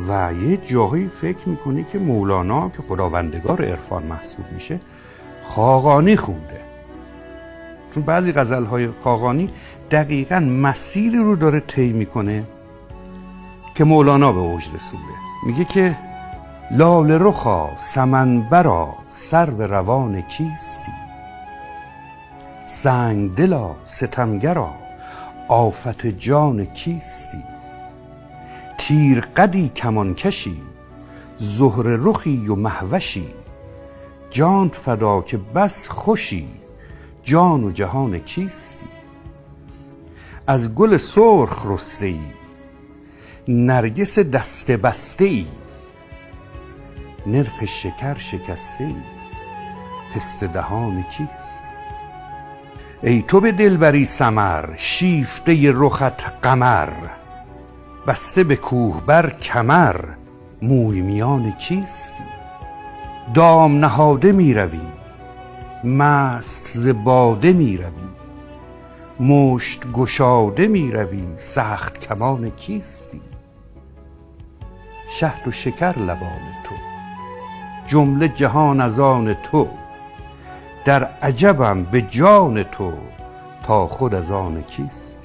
و یه جاهایی فکر میکنی که مولانا که خداوندگار عرفان محسوب میشه خاقانی خونده، چون بعضی غزلهای خاقانی دقیقاً مسیری رو داره طی میکنه که مولانا به اوج رسونده. میگه که لاله رخا سمنبرا سرو روان کیستی، سنگ دلا ستمگرا آفت جان کیستی، تیر قدی کمان کشی زهره رخی و مهوشی، جانت فدا که بس خوشی جان و جهان کیستی، از گل سرخ رسته ای نرگس دسته بسته ای، نرخ شکر شکسته ای پسته دهان کیست. ای تو به دلبری سمر شیفته رخت قمر، بسته به کوه بر کمر موی میان کیستی، دام نهاده می روی مست ز باده می روی، مشت گشاده می روی سخت کمان کیستی، شهد و شکر لبان تو جمله جهان از آن تو، در عجبم به جان تو تا خود از آن کیست.